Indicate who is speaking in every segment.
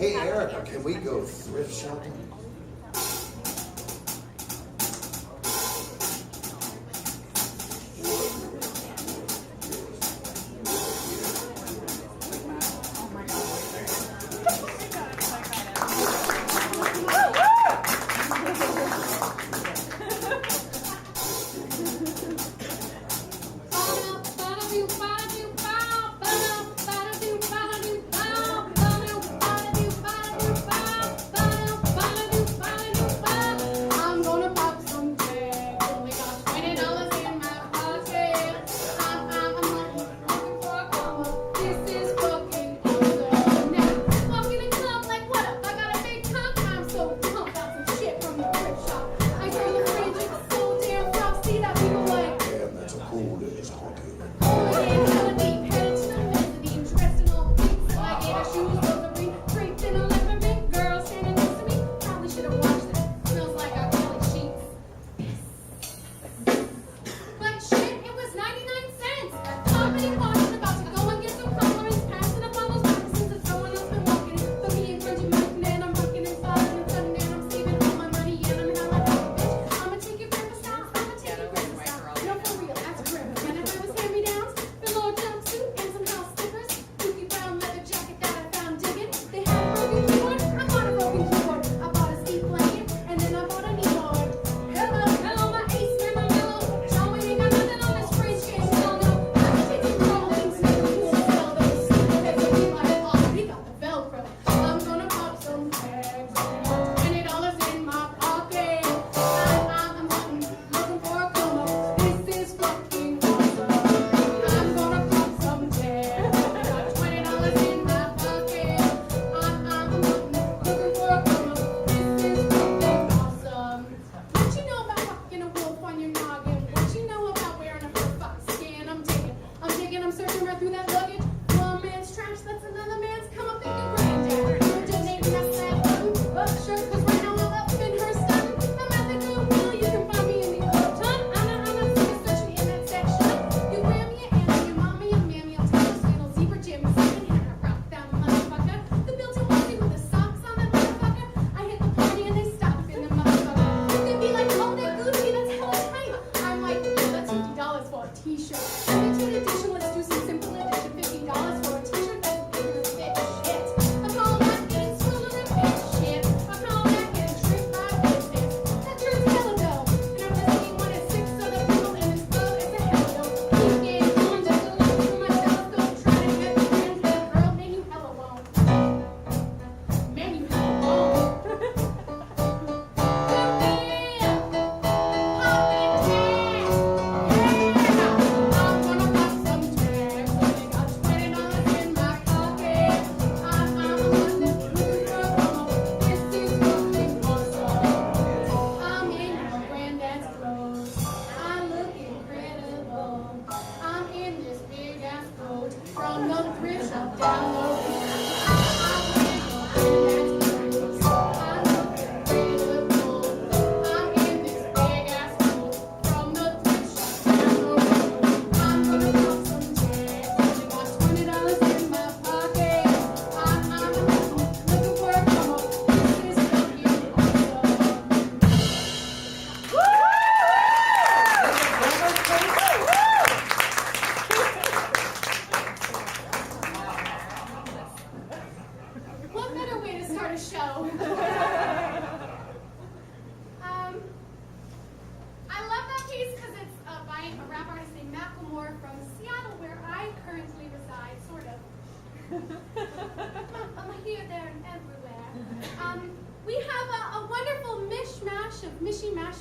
Speaker 1: Hey, Erica, can we go thrift shopping?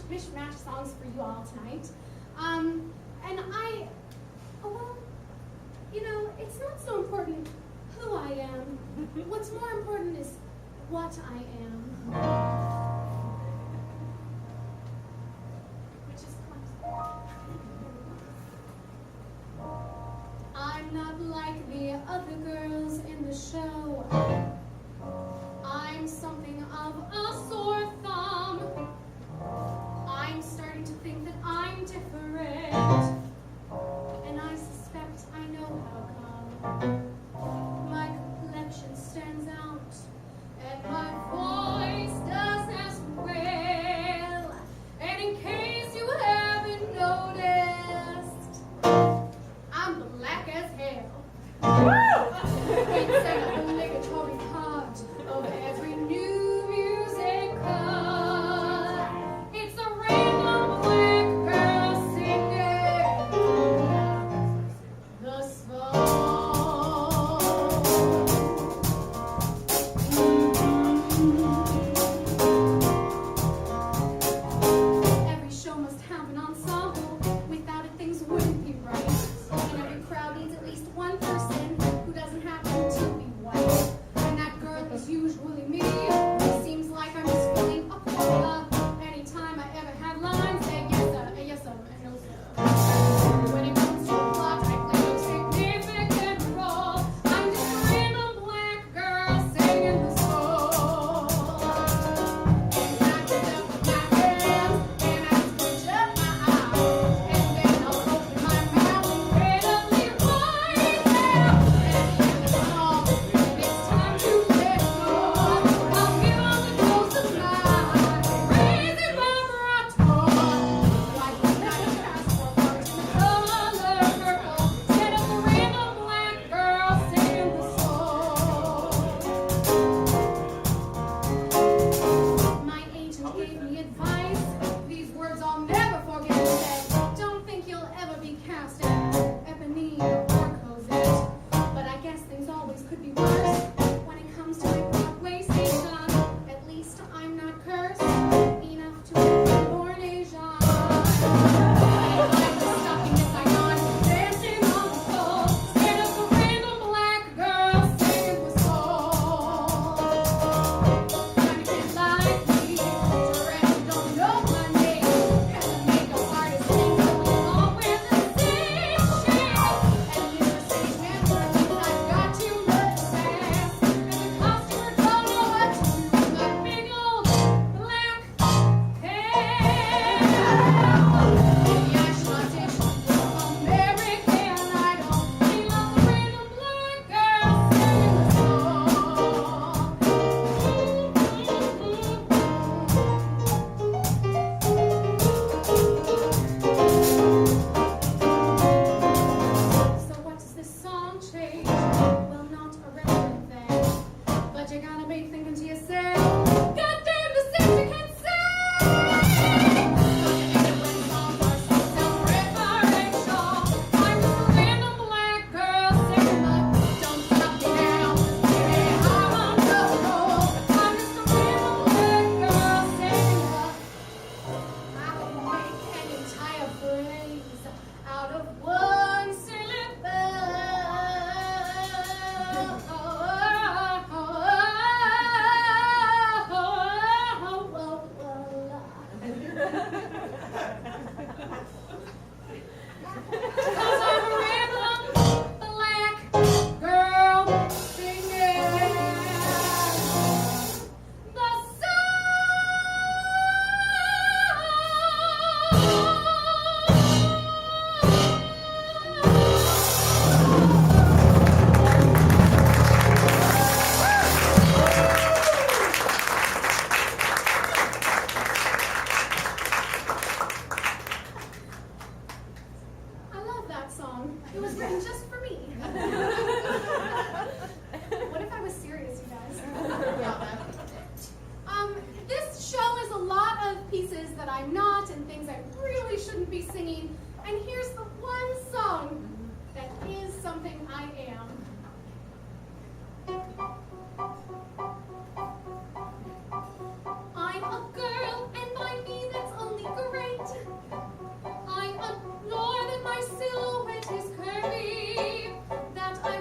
Speaker 2: mishmash songs for you all tonight. It's not so important who I am. What's more important is what I am. Which is I'm not like the other girls in the show. I'm something of a sore thumb. I'm starting to think that I'm different. And I suspect I know how come. My complexion stands out was written just for me. What if I was serious, you guys? This show is a lot of pieces that I'm not and things I really shouldn't be singing. And here's the one song that is something I am. I'm a girl, and by me that's only great. I adore that my silhouette is curvy, that I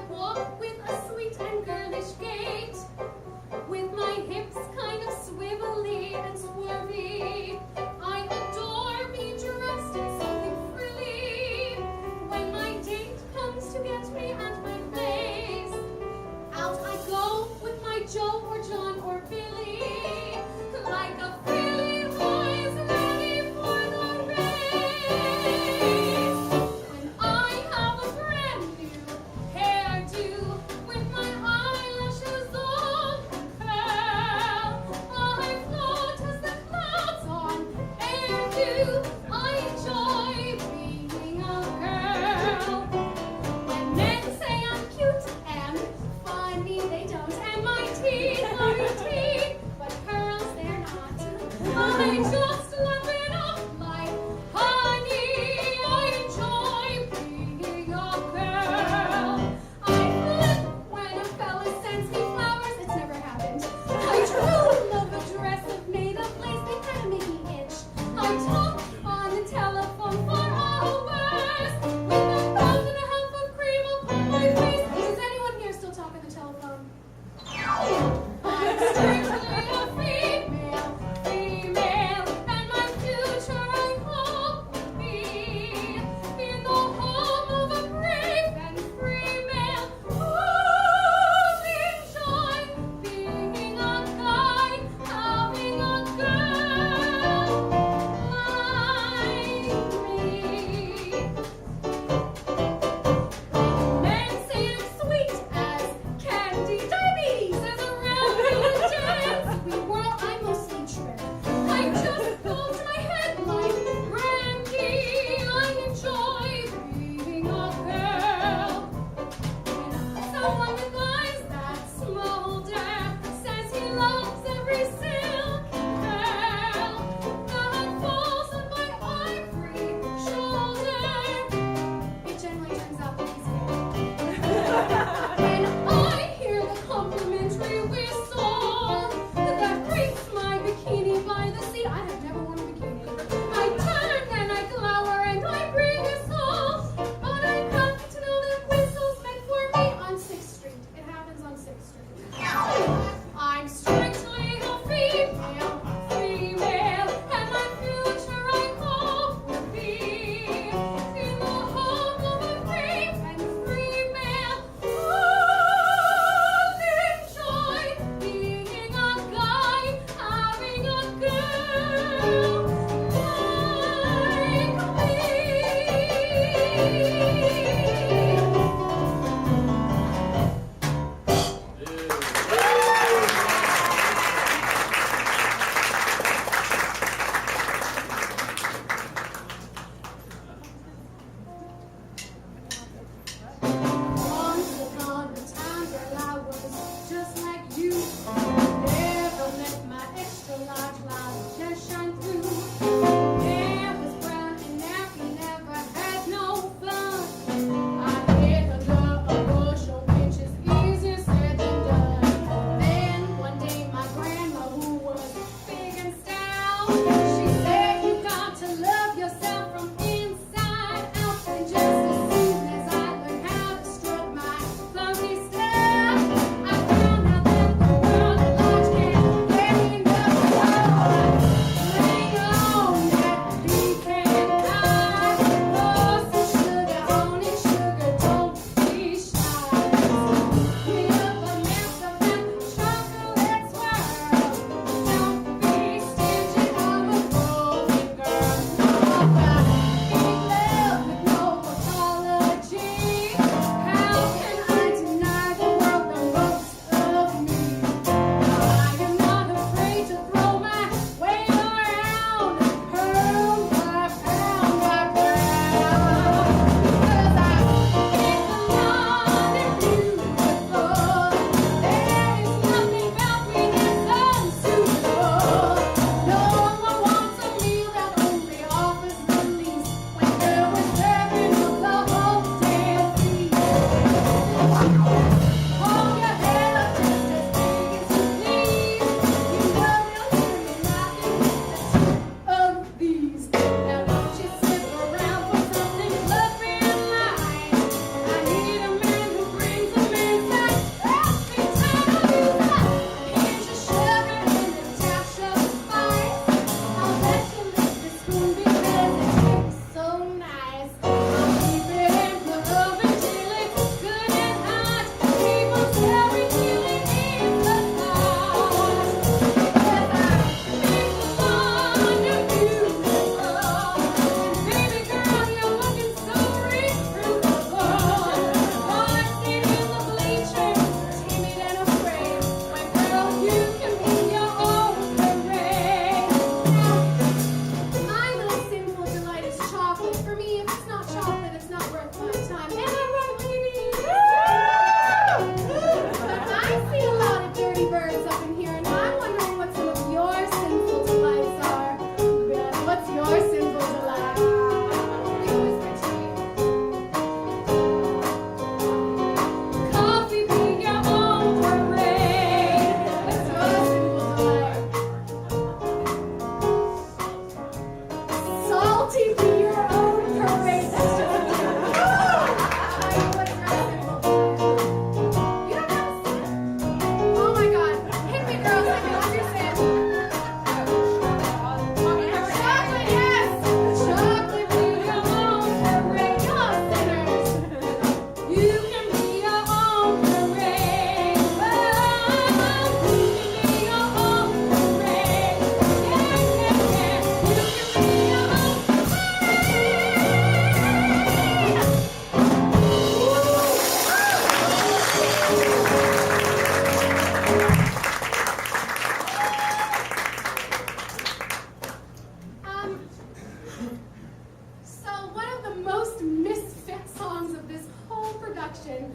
Speaker 2: production,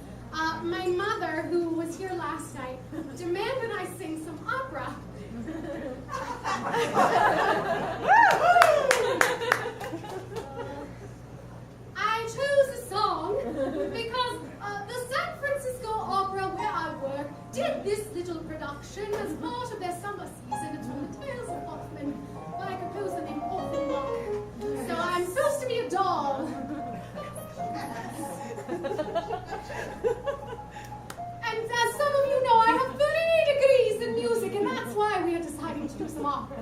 Speaker 2: my mother, who was here last night, demanded I sing some opera. I chose a song because the San Francisco Opera, where I work, did this little production as part of their summer season. It's from the Tales of Hoffman by a composer named Offenbach. So I'm supposed to be a doll. And as some of you know, I have 3 degrees in music, and that's why we are deciding to do some opera.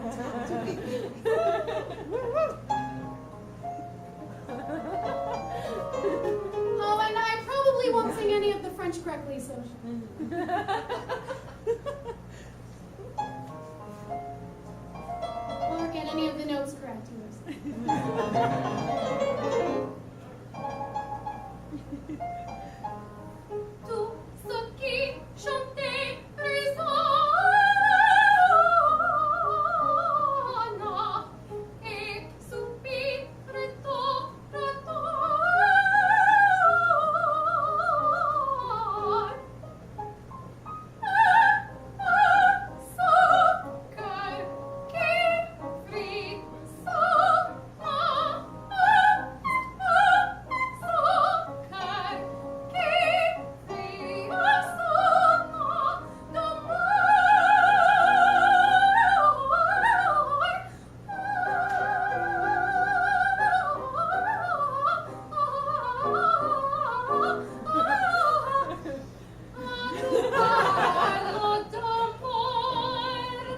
Speaker 2: Oh, and I probably won't sing any of the French correctly, so... or get any of the notes correct, Tout ce qui chantait résonne et soupire retourne. Son cœur qui frissonne.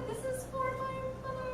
Speaker 2: This is for my mother.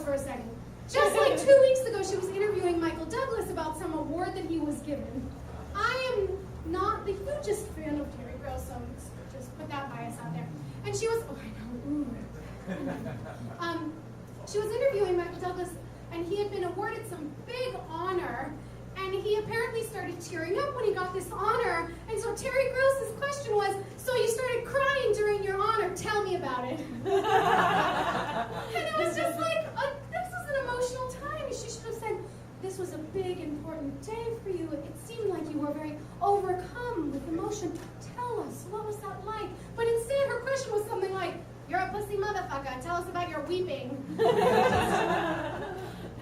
Speaker 2: For a second. Just like 2 weeks ago, she was interviewing Michael Douglas about some award that he was given. I am not the hugest fan of Terry Gross, so just put that bias out there. And she was, oh, I know, ooh. She was interviewing Michael Douglas, and he had been awarded some big honor, and he apparently started tearing up when he got this honor. And so Terry Gross's question was, so you started crying during your honor, tell me about it. And it was just like, this was an emotional time. She should have said, this was a big, important day for you. It seemed like you were very overcome with emotion. Tell us, what was that like? But instead, her question was something like, you're a pussy motherfucker. Tell us about your weeping.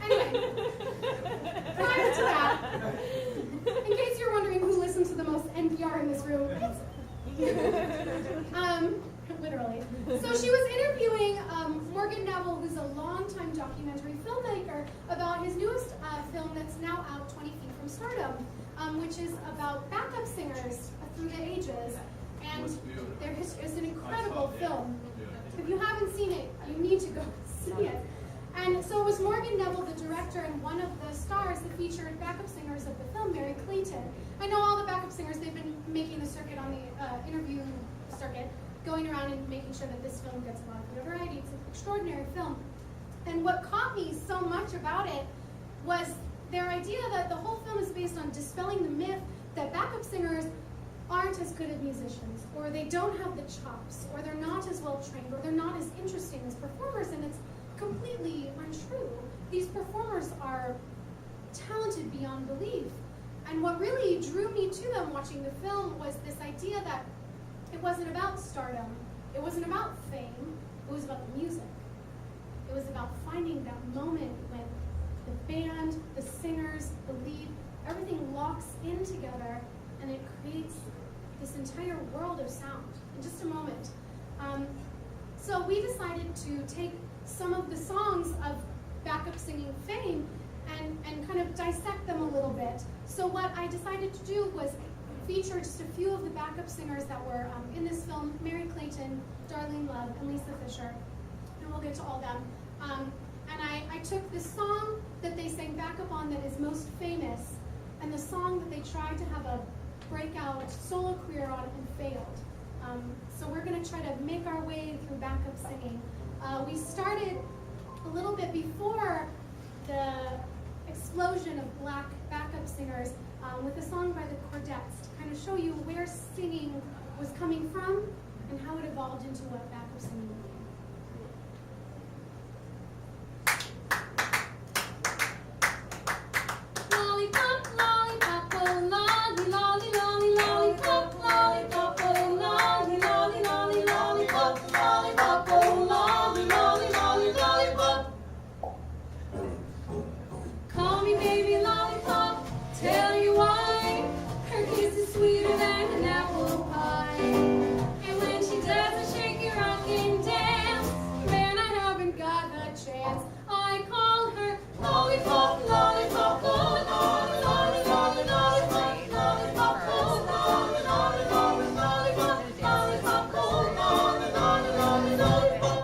Speaker 2: Anyway, prior to that, in case you're wondering who listens to the most NPR in this room, it's literally. So she was interviewing Morgan Neville, who's a longtime documentary filmmaker, about his newest film that's now out 20 Feet from Stardom, which is about backup singers through the ages. And it's an incredible film. If you haven't seen it, you need to go see it. And so it was Morgan Neville, the director, and one of the stars that featured backup singers of the film, Mary Clayton. I know all the backup singers, they've been making the circuit on the interview circuit, going around and making sure that this film gets a lot of notoriety. It's an extraordinary film. And what caught me so much about it was their idea that the whole film is based on dispelling the myth that backup singers aren't as good as musicians, or they don't have the chops, or they're not as well trained, or they're not as interesting as performers, and it's completely untrue. These performers are talented beyond belief. And what really drew me to them watching the film was this idea that it wasn't about stardom, it wasn't about fame, it was about the music. It was about finding that moment when the band, the singers, the lead, everything locks in together and it creates this entire world of sound. In just a moment. So we decided to take some of the songs of backup singing fame and kind of dissect them a little bit. So what I decided to do was feature just a few of the backup singers that were in this film: Mary Clayton, Darlene Love, and Lisa Fisher. And we'll get to all them. And I took the song that they sang backup on that is most famous, and the song that they tried to have a breakout solo career on and failed. So we're going to try to make our way through backup singing. We started a little bit before the explosion of black backup singers with a song by the Cordettes to kind of show you where singing was coming from and how it evolved into what backup singing became. Lollipop, lollipop, oh lolly, lolly, lolly, lollipop, lollipop, oh lolly, lolly, lolly, lollipop, lollipop, oh lolly, lolly, lolly, lollipop. Call me baby lollipop, tell you why. Her kiss is sweeter than an apple pie. And when she does a shaky rockin' dance, man, I haven't got a chance. I call her lollipop, lollipop, oh lolly, lolly, lolly, lollipop, lollipop, oh lolly, lolly, lolly, lollipop, lollipop, oh lolly, lolly, lolly, lollipop.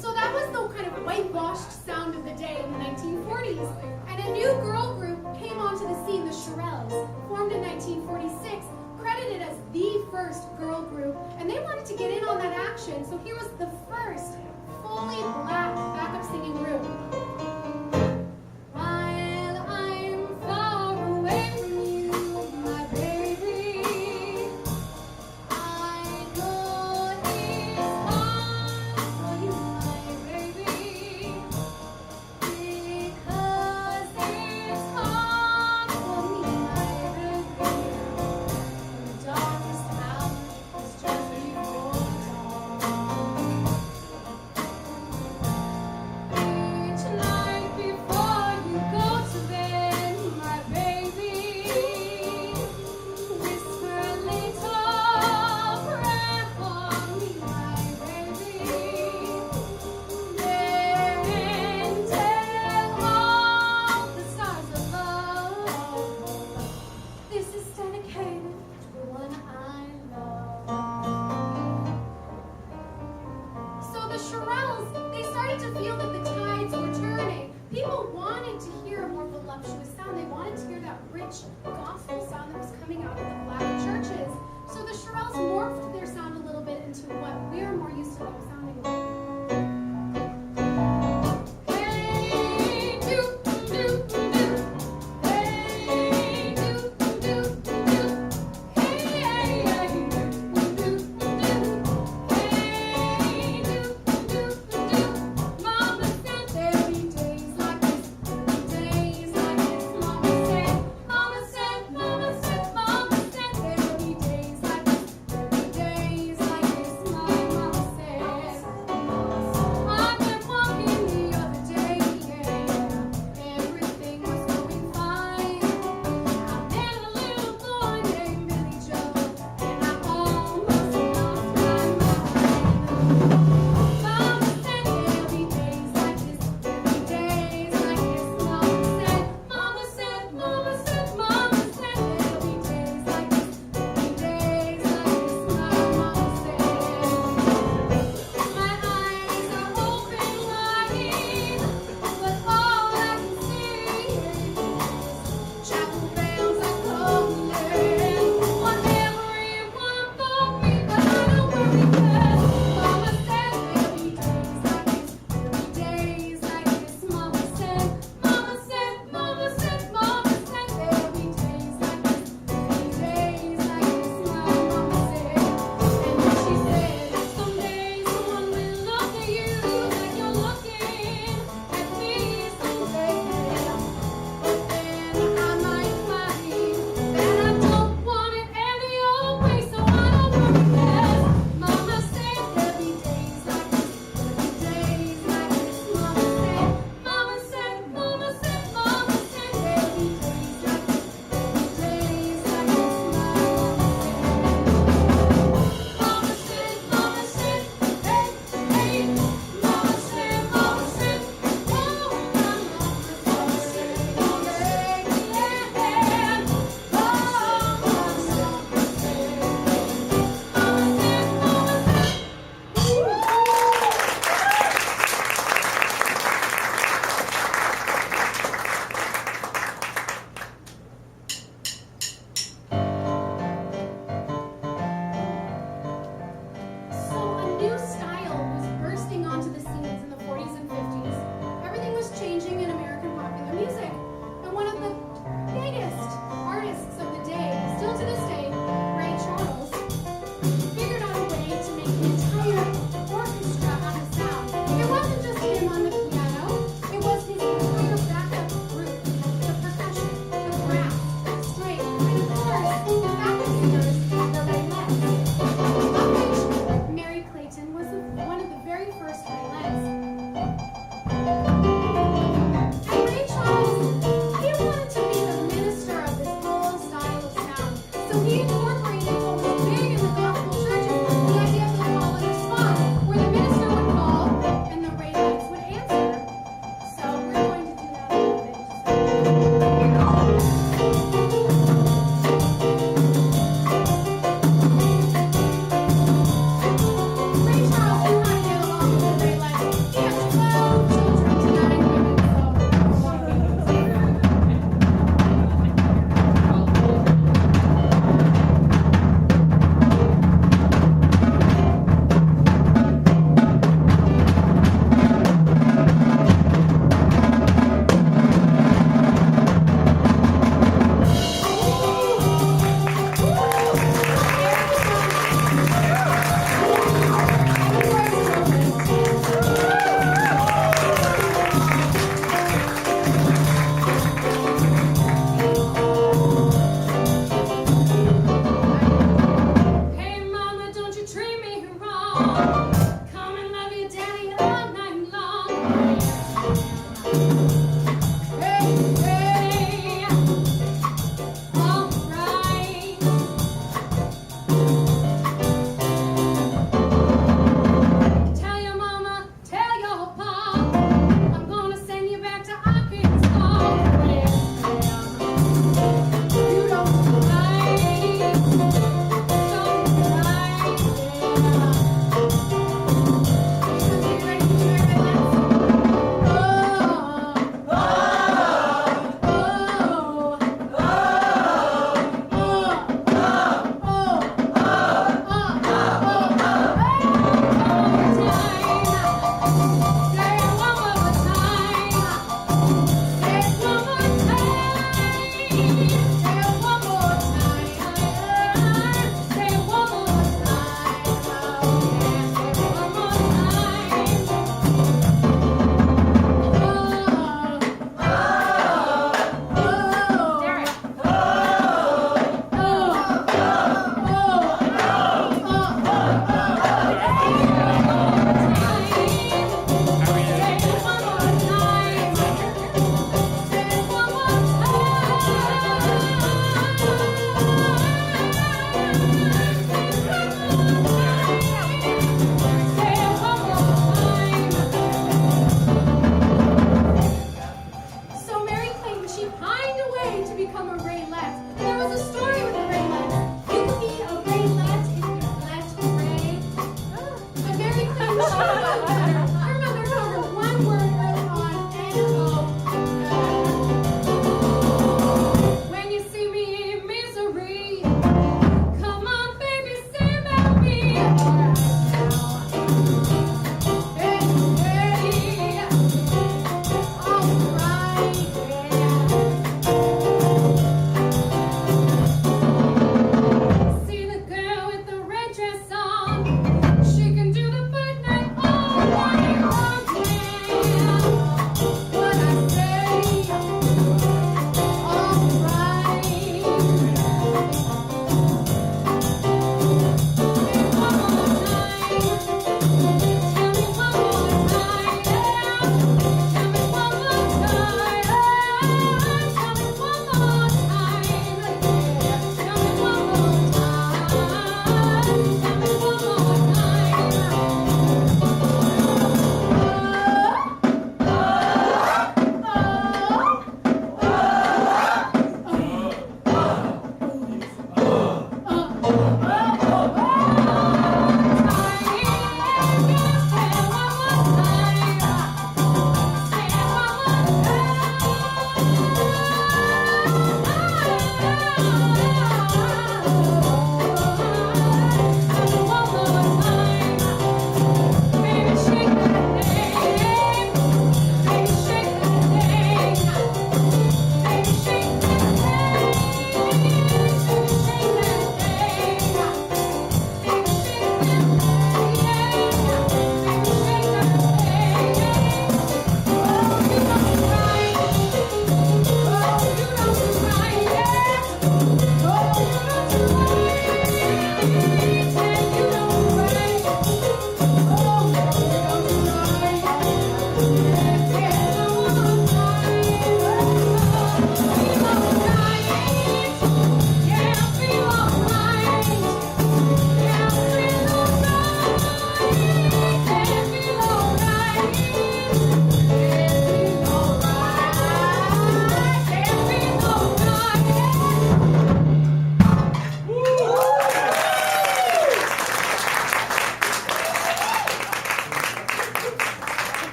Speaker 2: So that was the kind of whitewashed sound of the day in the 1940s. And a new girl group came onto the scene, the Shirelles, formed in 1946, credited as the first girl group, and they wanted to get in on that action. So here was the first fully black backup singing group. While I'm far away from you, my baby, I know it's hard for you, my baby, because it's hard for me, my baby. The darkest hour is just before dawn. Each night before you go to bed, my baby, whisper a little prayer for me, my baby. Then tell all the stars above, this is dedicated to the one I love. So the Shirelles, they started to feel that the tides were turning. People wanted to hear a more voluptuous sound. They wanted to hear that rich gospel sound that was coming out of the black churches. So the Shirelles morphed their sound a little bit into what we're more used to them sounding like. Hey, do, do, do. Hey, do, do, do. Hey, hey, hey, do, do, do. Hey, do, do, do. Mama said there'll be days like this, days like this. Mama said incorporated what was big in the gospel churches, the idea of the call and response, where the minister would call and the ray lights would answer. So we're going to do that a little bit. Ray Charles knew how to get along with the ray lights. He had 12 children to 9 women, so one of those.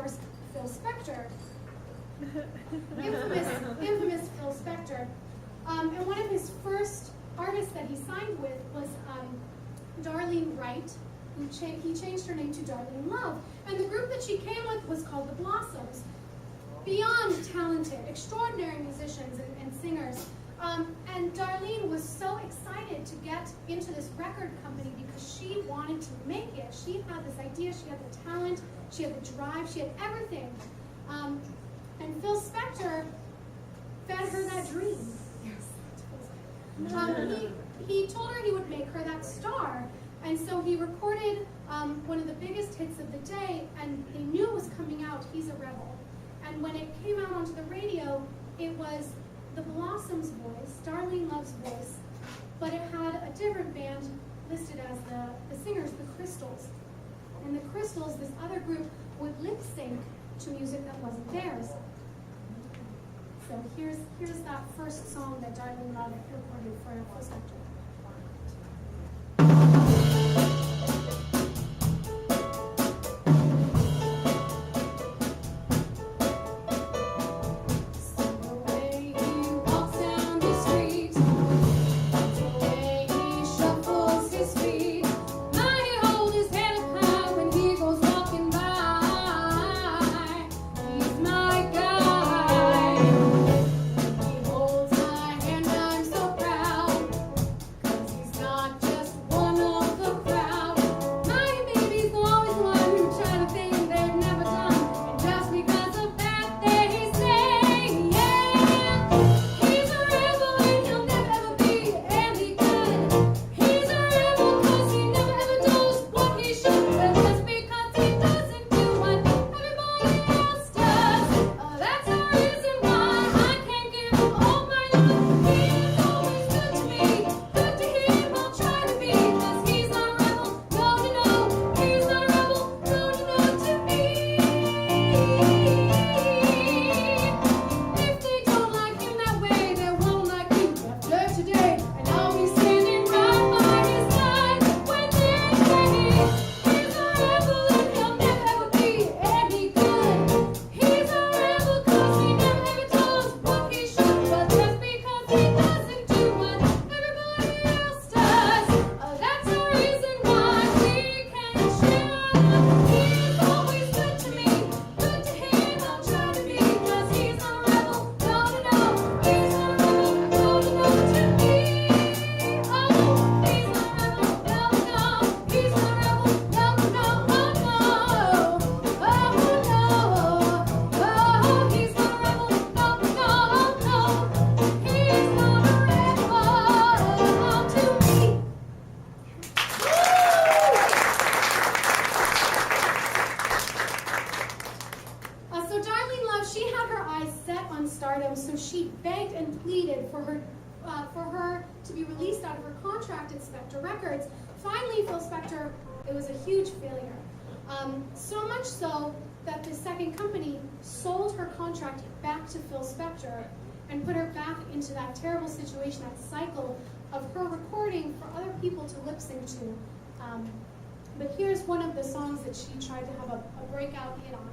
Speaker 2: course, Phil Spector. Infamous Phil Spector. And one of his first artists that he signed with was Darlene Wright, who he changed her name to Darlene Love. And the group that she came with was called the Blossoms. Beyond talented, extraordinary musicians and singers. And Darlene was so excited to get into this record company because she wanted to make it. She had this idea, she had the talent, she had the drive, she had everything. And Phil Spector fed her that dream. He told her he would make her that star. And so he recorded one of the biggest hits of the day, and they knew it was coming out, He's a Rebel. And when it came out onto the radio, it was the Blossoms' voice, Darlene Love's voice, but it had a different band listed as the singers, the Crystals. And the Crystals, this other group, would lip sync to music that wasn't theirs. So here's that first song that Darlene Love recorded for Phil Spector. So she begged and pleaded for her to be released out of her contract at Spector Records. Finally, Phil Spector, it was a huge failure. So much so that the second company sold her contract back to Phil Spector and put her back into that terrible situation, that cycle of her recording for other people to lip sync to. But here's one of the songs that she tried to have a breakout hit on.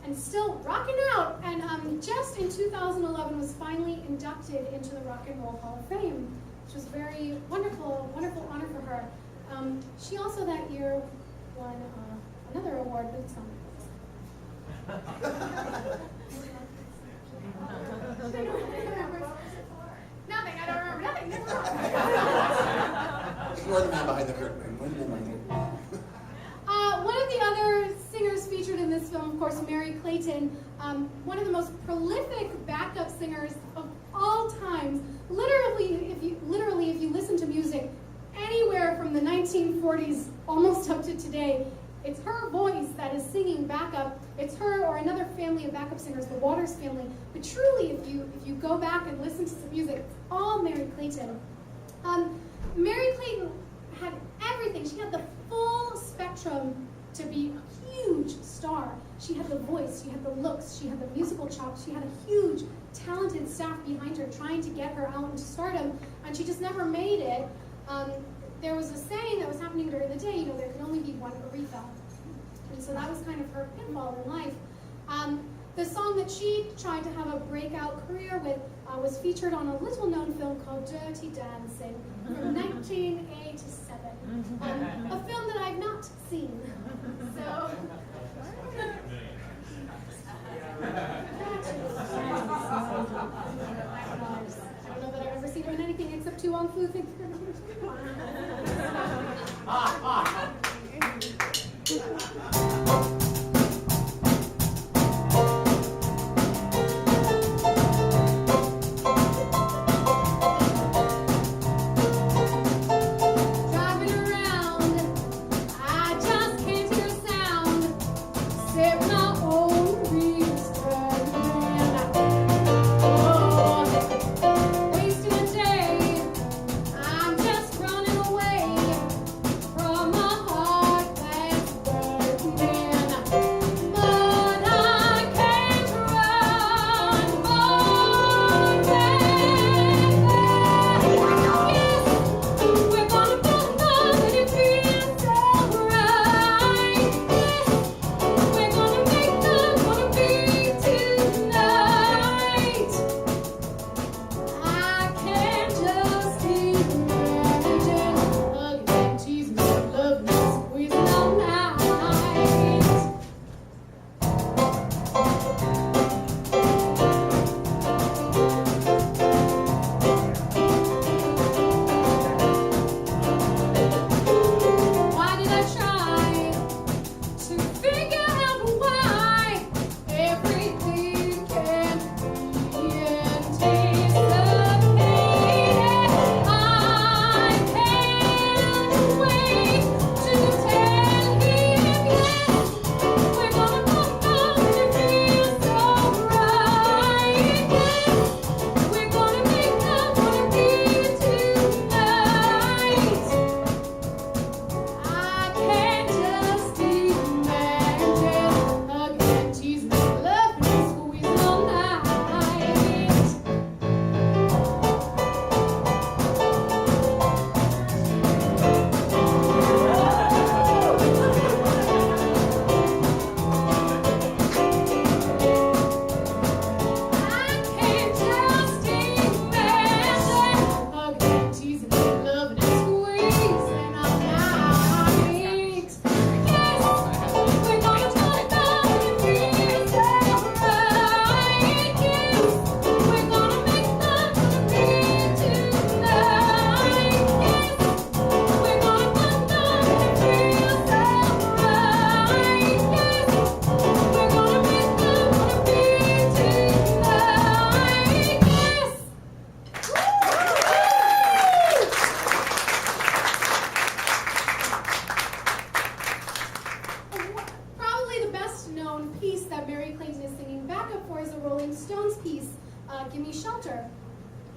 Speaker 2: and still rocking out. And just in 2011 was finally inducted into the Rock and Roll Hall of Fame, which was very wonderful, wonderful honor for her. She also that year won another award, but it's not. Nothing, I don't remember nothing. Never mind.
Speaker 1: Ignore the man behind the curtain.
Speaker 2: One of the other singers featured in this film, of course, Mary Clayton, one of the most prolific backup singers of all times. Literally, if you listen to music anywhere from the 1940s almost up to today, it's her voice that is singing backup. It's her or another family of backup singers, the Waters family. But truly, if you go back and listen to some music, it's all Mary Clayton. Mary Clayton had everything. She had the full spectrum to be a huge star. She had the voice, she had the looks, she had the musical chops, she had a huge, talented staff behind her trying to get her out into stardom, and she just never made it. There was a saying that was happening during the day, there could only be one Aretha. And so that was kind of her pitfall in life. The song that she tried to have a breakout career with was featured on a little-known film called Dirty Dancing from 1987, a film that I've not seen. So, I don't know that I've ever seen her in anything except Tu Wong Fu. Thank you very much.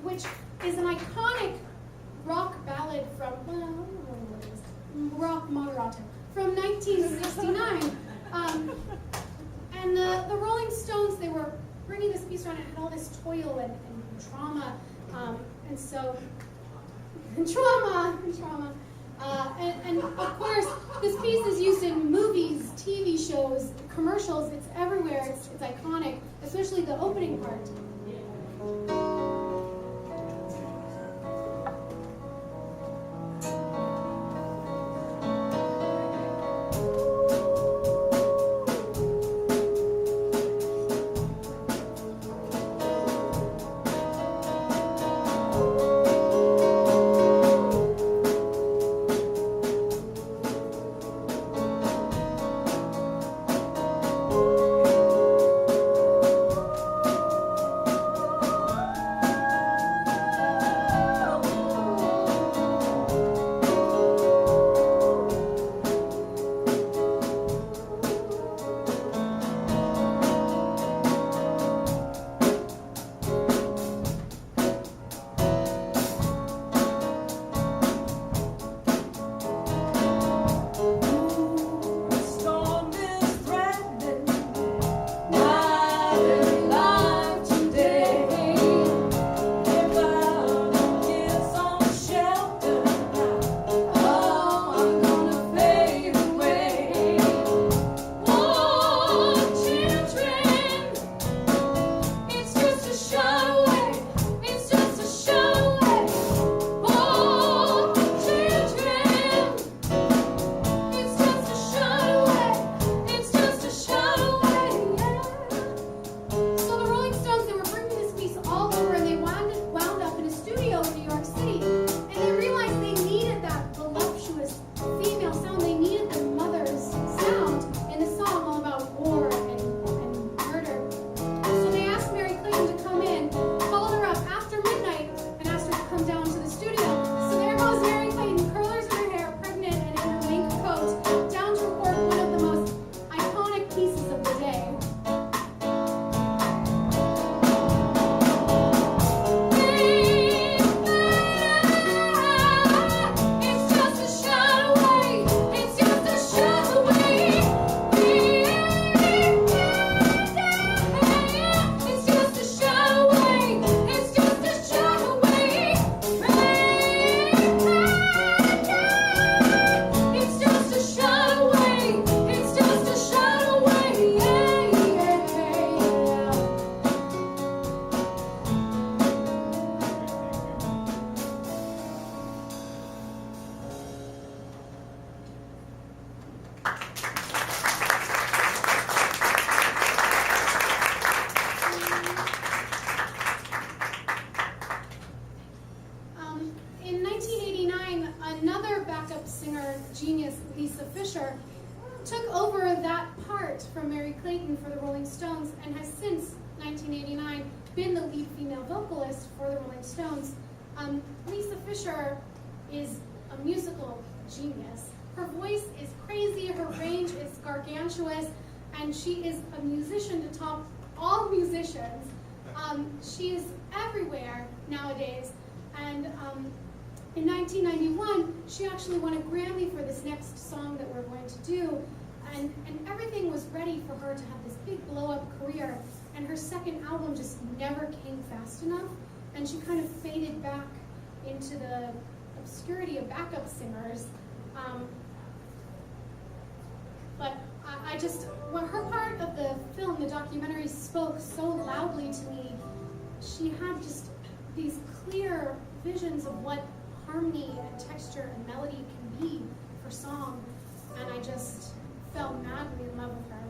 Speaker 2: Which is an iconic rock ballad from, rock moderato, from 1969. And the Rolling Stones, they were bringing this piece around, and it had all this toil and trauma, and so, trauma. And of course, this piece is used in movies, TV shows, commercials. It's everywhere. It's iconic, especially the opening part. Took over that part from Mary Clayton for the Rolling Stones and has since 1989 been the lead female vocalist for the Rolling Stones. Lisa Fischer is a musical genius. Her voice is crazy, her range is gargantuous, and she is a musician to top all musicians. She is everywhere nowadays, and in 1991, she actually won a Grammy for this next song that we're going to do, and everything was ready for her to have this big blow-up career, and her second album just never came fast enough, and she kind of faded back into the obscurity of backup singers. But her part of the film, the documentary, spoke so loudly to me. She had just these clear visions of what harmony and texture and melody can be for song, and I just fell madly in love with her.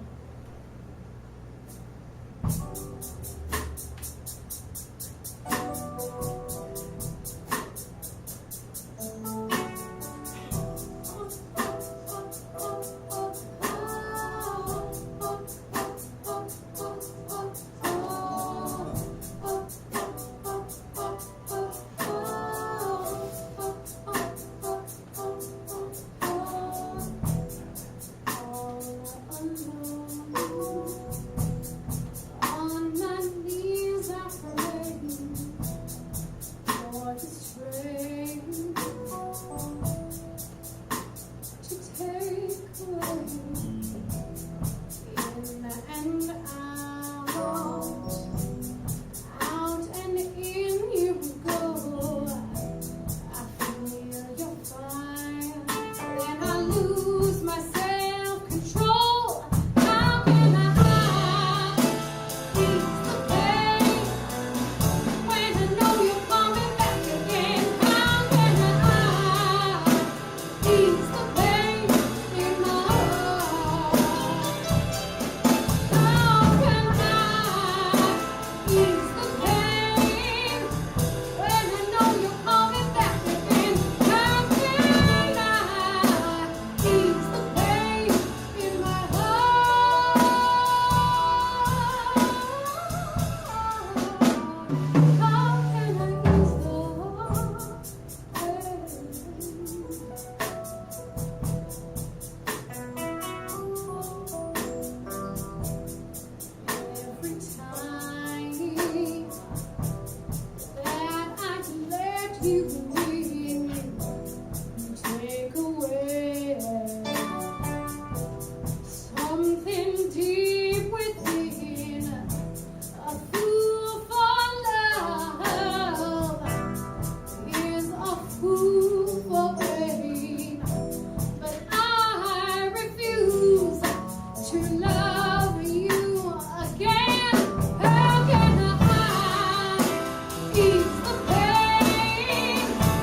Speaker 2: On my beauty take away something deep within. A fool for love is a fool for pain, but I refuse to love you again. How can I ease the pain?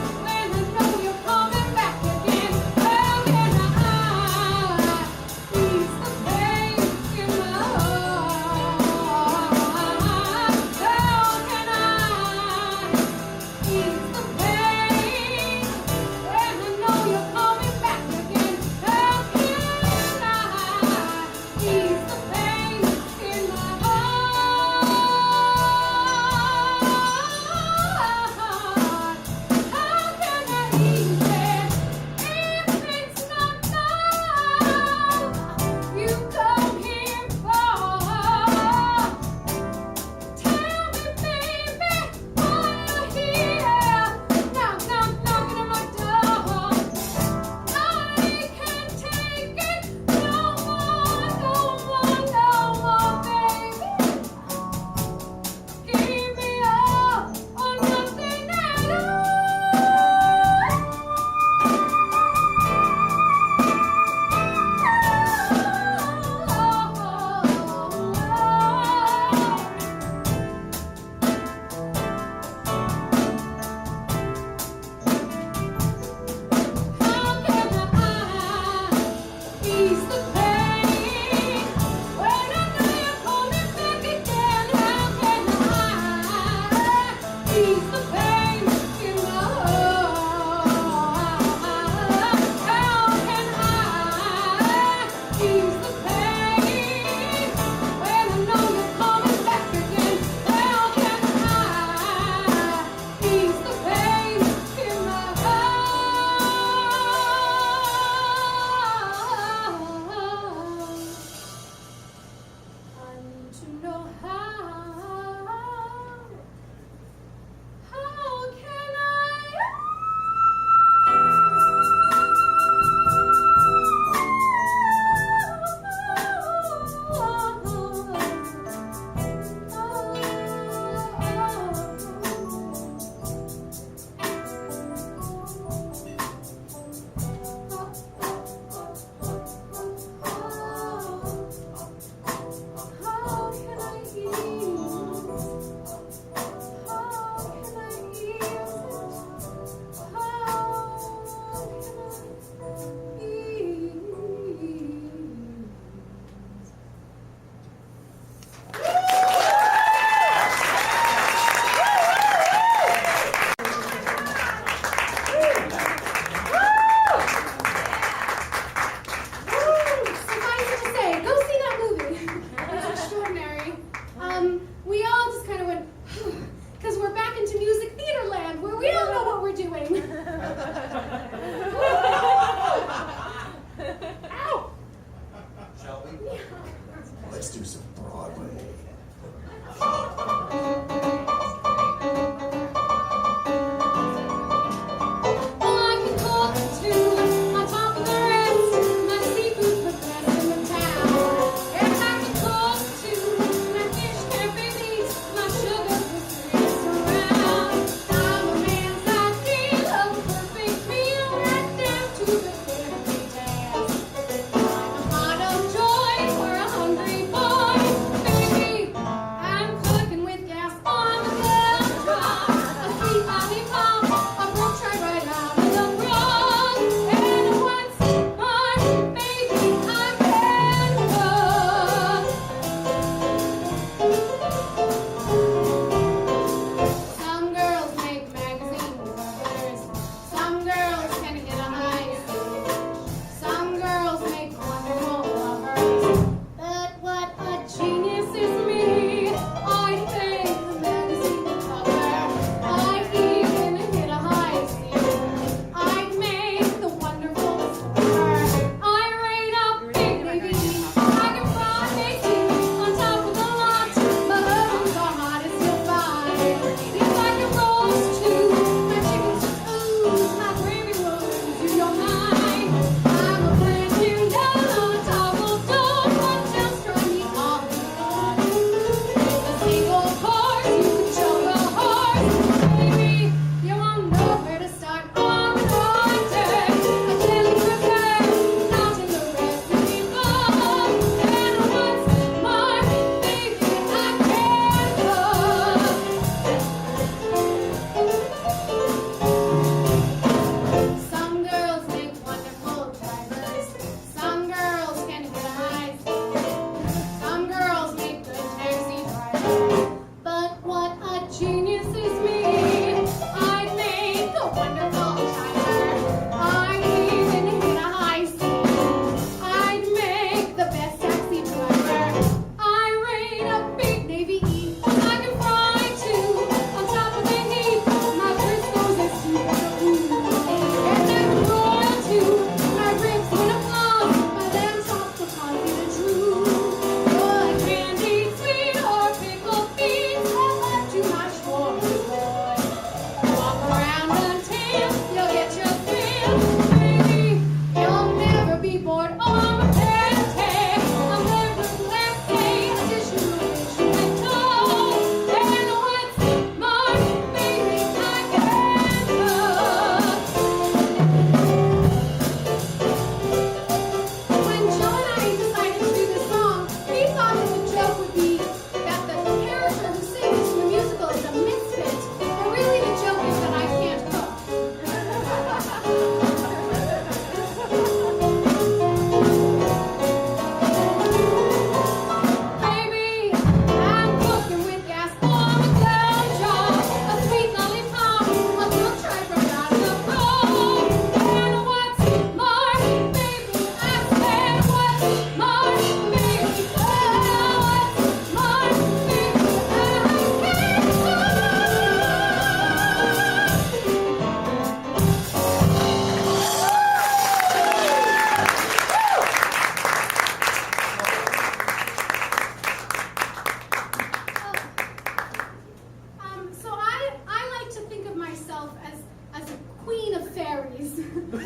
Speaker 2: fairies. And the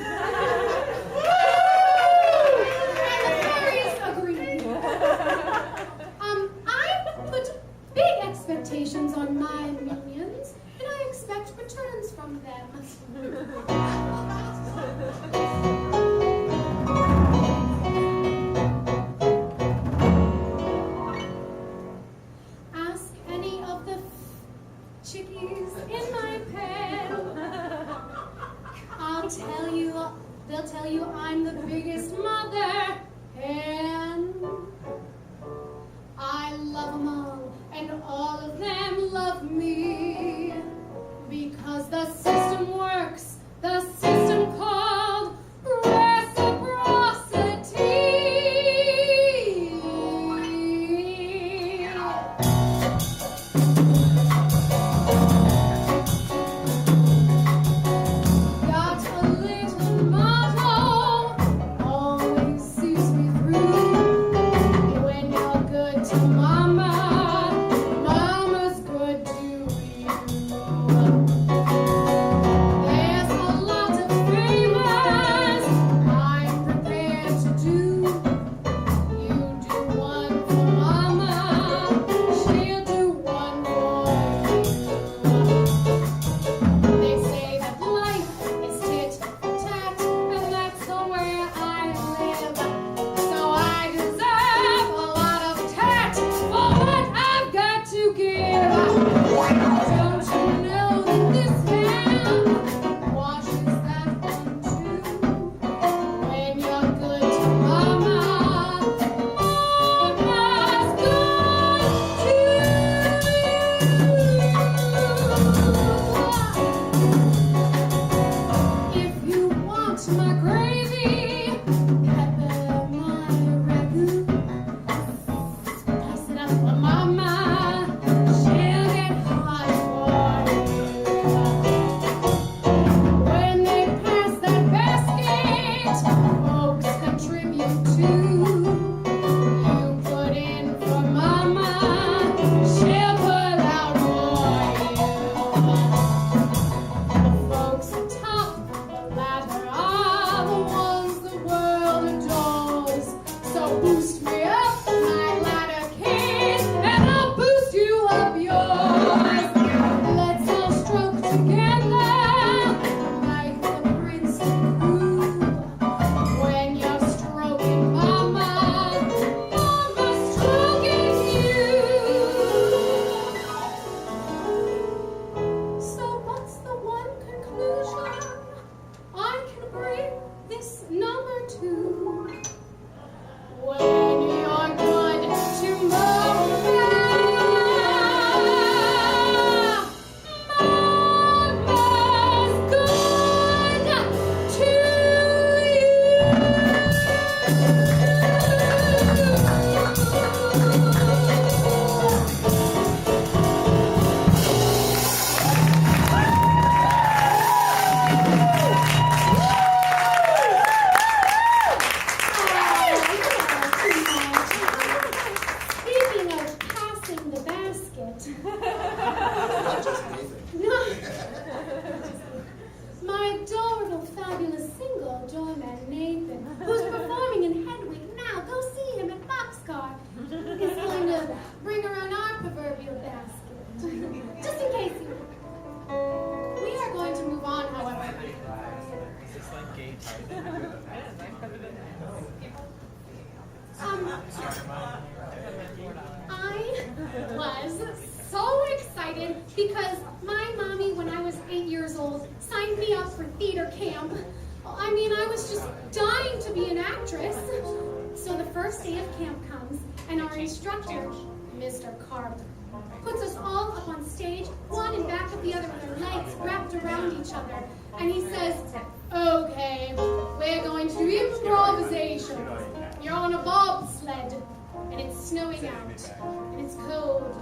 Speaker 2: fairies agreed. I put big expectations on my minions, and I expect returns from them. Ask any of the chickies in my pen. They'll tell you I'm the biggest mother hen. I love them all, and all of them love me, because the system works, the system called reciprocity. Got a little motto, always sees me through. When you're good to mama, mama's good to you. There's a lot of favors I'm prepared to do. You do one for mama, she'll do one for you. They say that life is tit for tat, and that's the way I live. So I deserve a lot of tat for what I've got to give. Don't you know that this man washes that one too? When you're good to mama, mama's good to you. If you want my gravy, pepper my ragu. Pass it up for mama, she'll get hot for you. When they pass that basket, folks contribute too. You put in for mama, she'll put out for you. The folks atop the ladder are the ones the world adores. So boost me up, my ladder kid, and I'll boost you up yours. Let's all stroke together like the prince and groom. When you're stroking mama, mama's stroking you. So what's the one conclusion I can bring this number to? When you're good to mama, mama's good to you. Speaking of passing the basket,
Speaker 1: Not just Nathan.
Speaker 2: my adorable, fabulous single doorman Nathan, who's performing in Hedwig now, go see him at Boxcar, is going to bring around our proverbial basket. Just in case you. We are going to move on, however.
Speaker 3: Is this like gay type?
Speaker 2: I was so excited because my mommy, when I was 8 years old, signed me up for theater camp. I mean, I was just dying to be an actress. So the first day of camp comes, and our instructor, Mr. Carp, puts us all up on stage, one in back of the other with our legs wrapped around each other. And he says, okay, we're going to do improvisation. You're on a bobsled, and it's snowing out, and it's cold.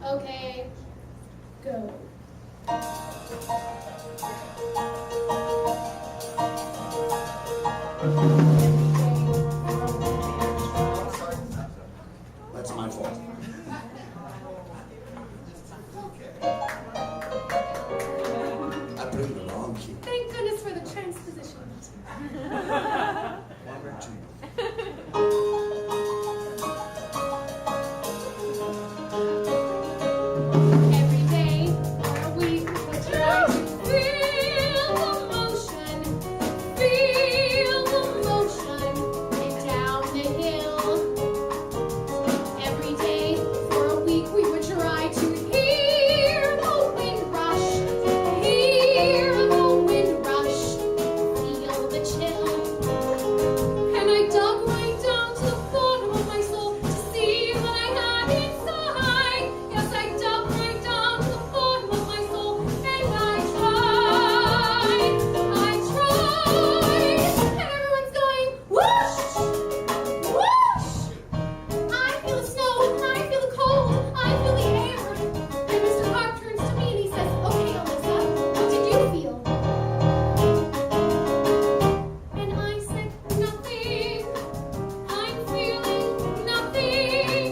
Speaker 2: Okay, go.
Speaker 1: That's my fault. I put it in the wrong key.
Speaker 2: Thank goodness for the Every day for a week, we try to feel the motion, and down the hill. Every day for a week, we would try to hear the wind rush, feel the chill. And I dug right down to the bottom of my soul to see what I had inside. Yes, I dug right down to the bottom of my soul, and I tried. And everyone's going, whoosh, whoosh. I feel the snow, I feel the cold, I feel the air. And Mr. Carp turns to me and he says, okay, Alyssa, what did you feel? And I said, nothing. I'm feeling nothing.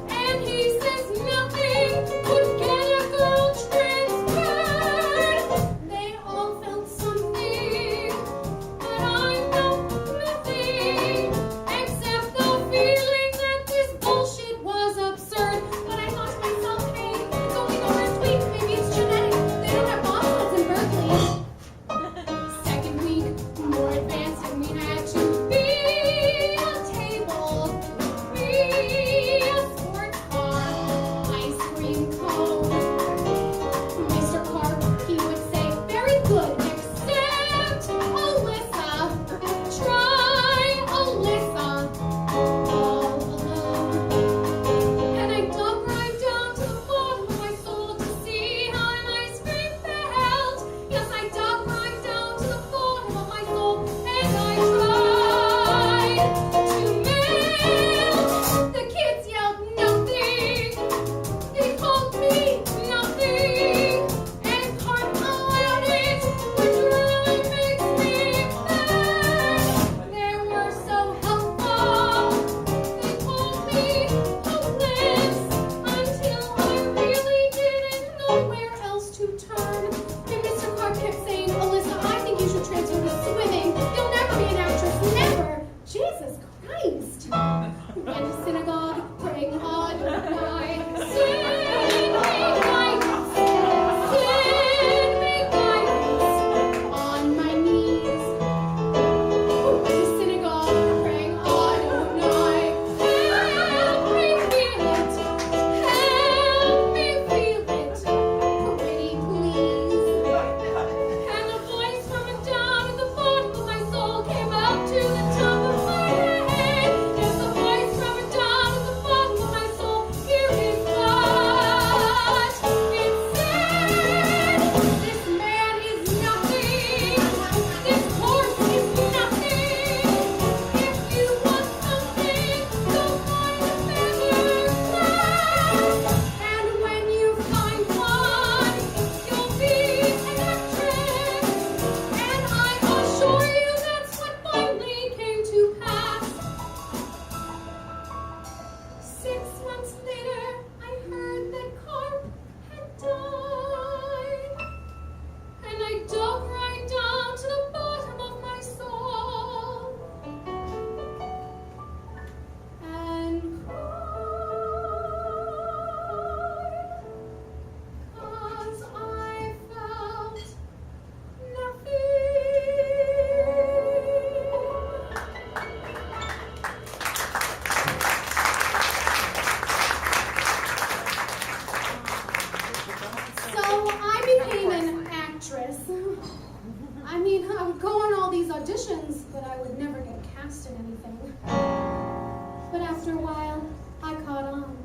Speaker 2: And he says, nothing could get a girl transferred. They all felt something, but I felt nothing, except the feeling that this bullshit was absurd. But I thought to myself, hey, it's only the first week, maybe it's genetic. They don't have bobsleds in Berkeley. Second week, more advanced, and we had to be a table, be a sports car, ice cream cone. Mr. Carp, he would say, very good, except Alyssa. Try Alyssa all alone. And I dug right down to the bottom of my soul to see how an ice cream felt. Yes, I dug right down to the bottom of my soul, and I tried to melt. The kids yelled nothing. They called me nothing. And Carp allowed it, which really makes me mad. They were so helpful. They told me hopeless until I really didn't know where else to turn. And Mr. Carp kept saying, Alyssa, I think you should transfer to swimming. You'll never be an actress, never. Jesus Christ. Went to synagogue, praying on my sin me guidance, on my knees. Went to synagogue, praying on my, help me feel it, pretty please. And a voice from down at the bottom of my soul came up to the top of my head. Yes, a voice from down at the bottom of my soul. Here is what it said. This man is nothing. This horse is nothing. If you want something, go find a better class. And when you find one, you'll be an actress. And I assure you that's what finally came to pass. 6 months later, I heard that Carp had died. And I dug right down to the bottom of my soul and cried, 'cause I felt nothing. So I became an actress. I mean, I would go on all these auditions, but I would never get cast in anything. But after a while, I caught on.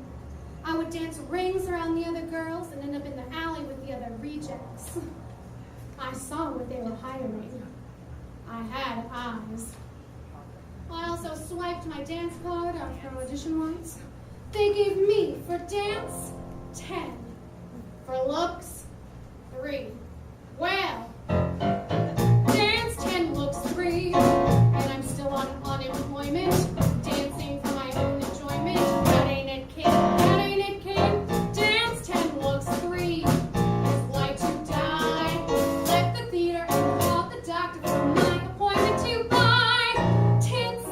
Speaker 2: I would dance rings around the other girls and end up in the alley with the other rejects. I saw what they were hiring. I had eyes. I also swiped my dance card after an audition once. They gave me, for dance, 10. For looks, 3. Well, dance 10, looks 3, and I'm still on unemployment, dancing for my own enjoyment. That ain't it, kid. That ain't it, kid. Dance 10, looks 3. It's like to die. Left the theater and called the doctor for my appointment to buy tits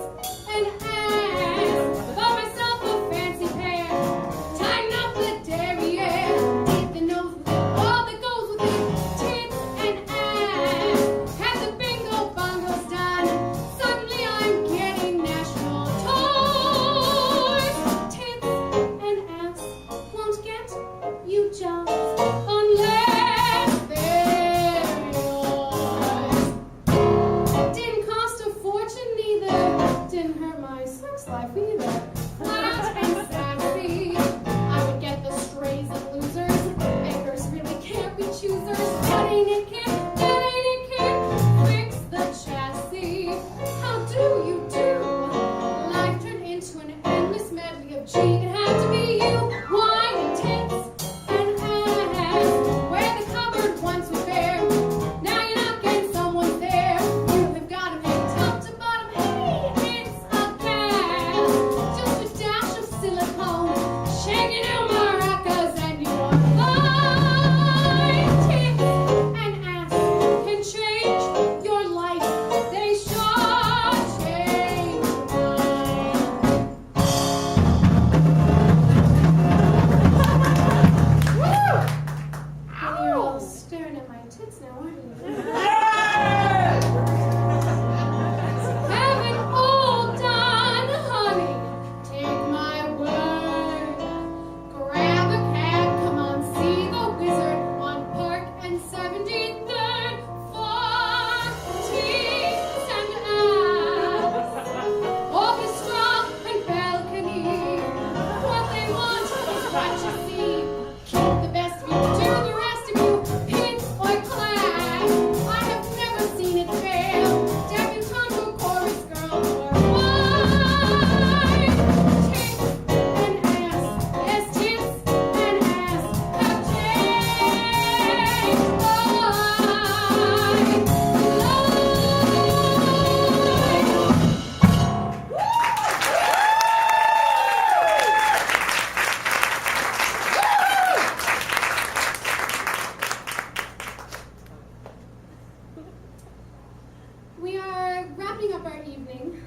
Speaker 2: wrapping up our evening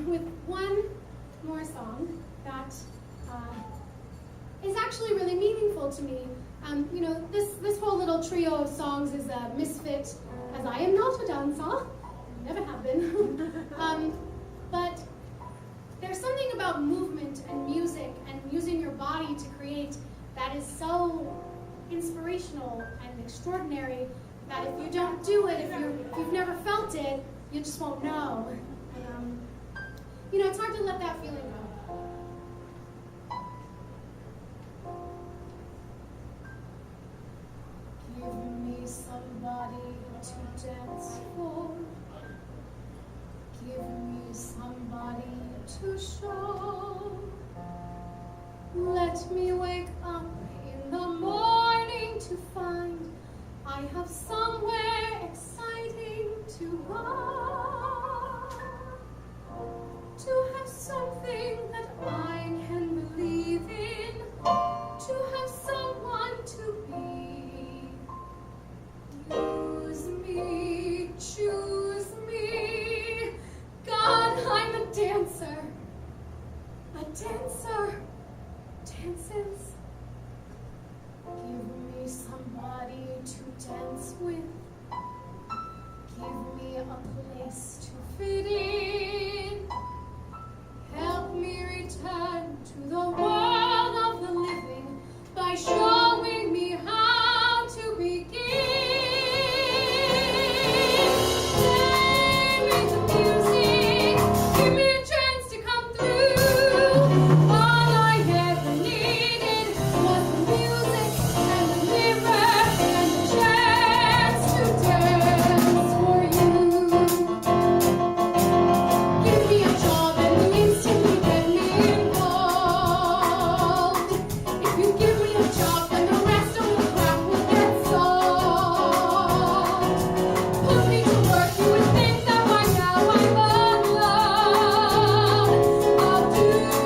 Speaker 2: with one more song that is actually really meaningful to me. You know, this whole little trio of songs is a misfit, as I am not a dancer, never have been. But there's something about movement and music and using your body to create that is so inspirational and extraordinary that if you don't do it, if you've never felt it, you just won't know. And, you know, it's hard to let that feeling go. Give me somebody to dance for. Give me somebody to show. Let me wake up in the morning to find I have somewhere exciting to go. To have something that I can believe in. To have someone to be. Use me, choose me. God, I'm a dancer. A dancer dances. Give me somebody to dance with. Give me a place to fit in. Help me return to the world of the living by showing me how to begin. Play me the music, give me a chance to come through. All I ever needed was the music and the mirror and the chance to dance for you. Give me a job and instantly get me involved. If you give me a job, then the rest of the crap will get solved. Put me to work, you would think that by now I'm alone. I'll do you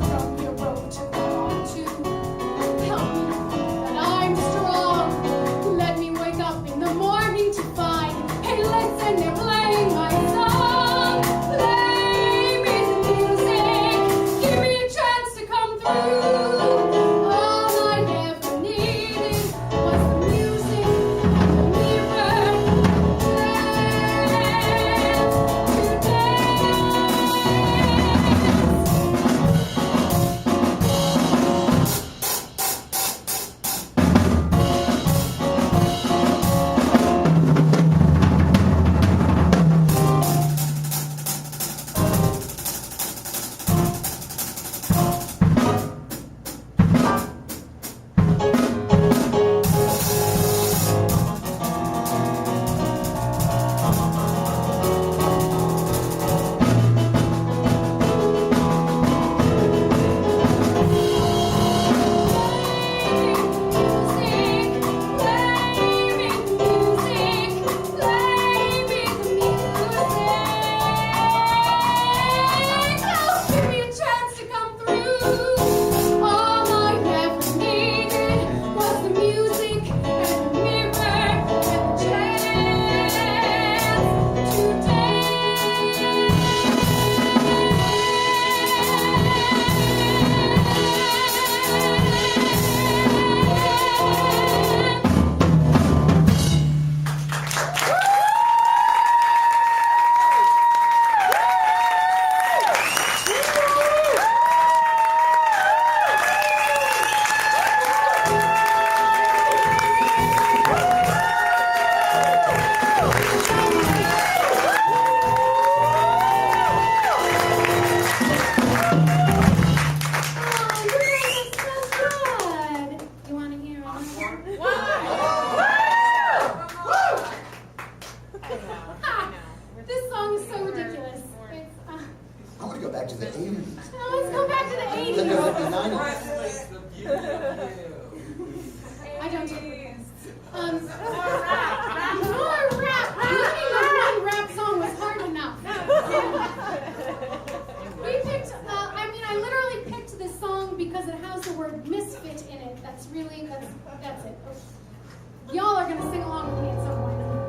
Speaker 2: from your road to go on to. Help me to think that I'm strong. Let me wake up in the morning to find, hey, listen, they're playing my song. Play me the music, give me a chance to come through. All I ever needed was the music and the mirror to song because it has the word misfit in it. That's it. Y'all are gonna sing along with me at some point.